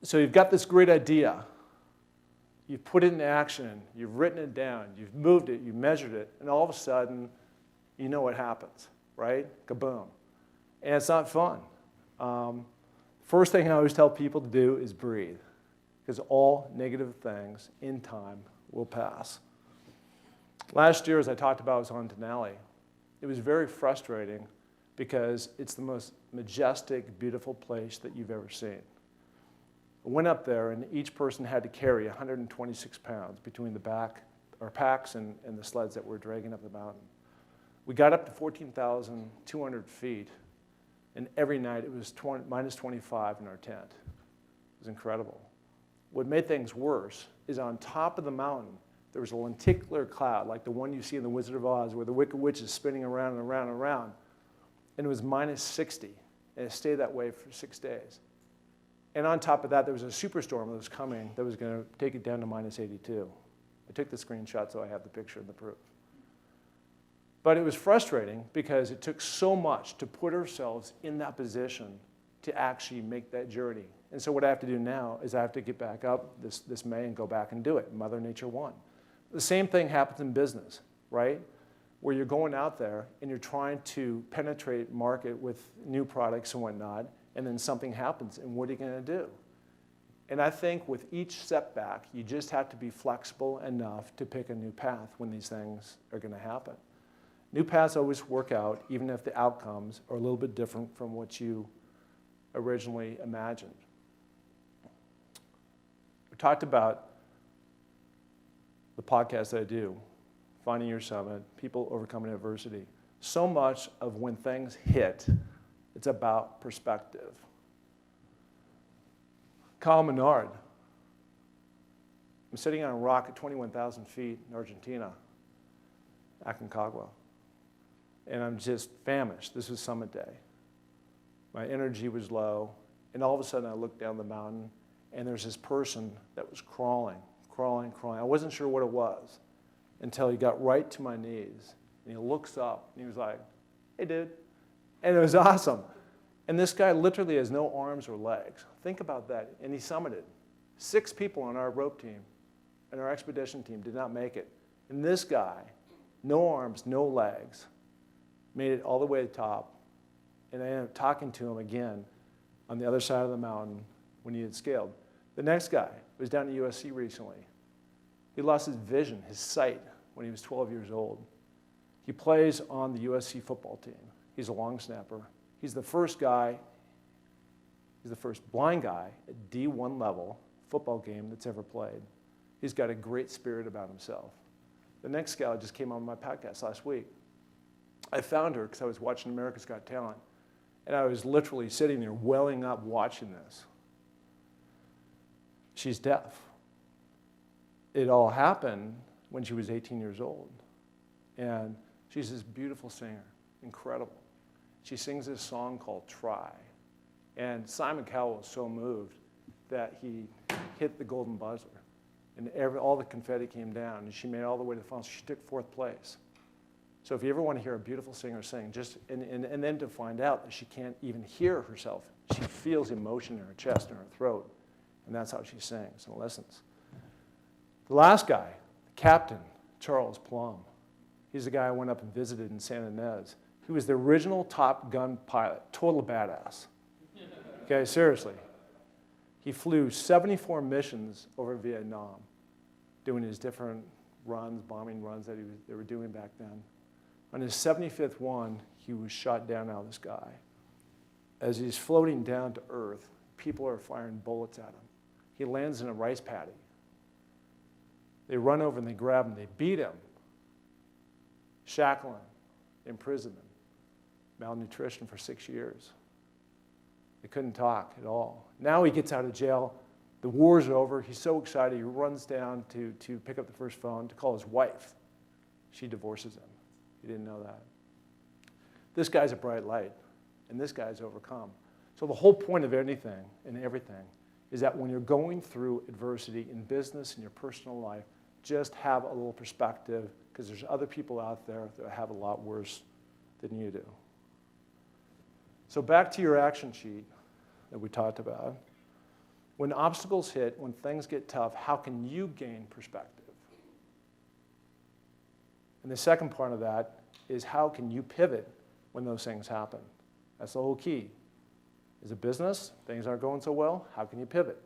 So you've got this great idea. You've put it in action. You've written it down. You've moved it. You've measured it. And all of a sudden, you know what happens, right? Kaboom. And it's not fun. First thing I always tell people to do is breathe, because all negative things in time will pass. Last year, as I talked about, I was on Denali. It was very frustrating because it's the most majestic, beautiful place that you've ever seen. I went up there, and each person had to carry 126 pounds between the back, our packs, and the sleds that were dragging up the mountain. We got up to 14,200 feet, and every night it was minus 25 in our tent. It was incredible. What made things worse is on top of the mountain, there was a lenticular cloud, like the one you see in The Wizard of Oz, where the Wicked Witch is spinning around and around and around. And it was minus 60, and it stayed that way for 6 days. And on top of that, there was a superstorm that was coming that was going to take it down to minus 82. I took the screenshot, so I have the picture and the proof. But it was frustrating because it took so much to put ourselves in that position to actually make that journey. And so what I have to do now is I have to get back up this May and go back and do it. Mother Nature won. The same thing happens in business, right? Where you're going out there and you're trying to penetrate market with new products and whatnot, and then something happens, and what are you going to do? And I think with each setback, you just have to be flexible enough to pick a new path when these things are going to happen. New paths always work out, even if the outcomes are a little bit different from what you originally imagined. We talked about the podcast that I do, Finding Your Summit, People Overcoming Adversity. So much of when things hit, it's about perspective. Kyle Menard. I'm sitting on a rock at 21,000 feet in Argentina, Aconcagua, and I'm just famished. This was summit day. My energy was low, and all of a sudden I looked down the mountain, and there's this person that was crawling. I wasn't sure what it was until he got right to my knees, and he looks up, and he was like, "Hey, dude." And it was awesome. And this guy literally has no arms or legs. Think about that. And he summited. 6 people on our rope team and our expedition team did not make it. And this guy, no arms, no legs, made it all the way to the top. And I ended up talking to him again on the other side of the mountain when he had scaled. The next guy was down at USC recently. He lost his vision, his sight, when he was 12 years old. He plays on the USC football team. He's a long snapper. He's the first guy, he's the first blind guy at D1 level football game that's ever played. He's got a great spirit about himself. The next gal just came on my podcast last week. I found her because I was watching America's Got Talent, and I was literally sitting there welling up watching this. She's deaf. It all happened when she was 18 years old. And she's this beautiful singer, incredible. She sings this song called Try. And Simon Cowell was so moved that he hit the golden buzzer. And all the confetti came down, and she made it all the way to the final. She took 4th place. So if you ever want to hear a beautiful singer sing, and then to find out that she can't even hear herself, she feels emotion in her chest and her throat, and that's how she sings and listens. The last guy, Captain Charles Plum, he's the guy I went up and visited in San Ynez. He was the original Top Gun pilot, total badass. Okay, seriously. He flew 74 missions over Vietnam, doing his different runs, bombing runs that they were doing back then. On his 75th one, he was shot down out of the sky. As he's floating down to Earth, people are firing bullets at him. He lands in a rice paddy. They run over and they grab him, they beat him, shackle him, imprison him. Malnutrition for 6 years. He couldn't talk at all. Now he gets out of jail. The war's over. He's so excited. He runs down to pick up the first phone to call his wife. She divorces him. He didn't know that. This guy's a bright light, and this guy's overcome. So the whole point of anything and everything is that when you're going through adversity in business and your personal life, just have a little perspective, because there's other people out there that have a lot worse than you do. So back to your action sheet that we talked about. When obstacles hit, when things get tough, how can you gain perspective? And the second part of that is how can you pivot when those things happen? That's the whole key. As a business, things aren't going so well, how can you pivot?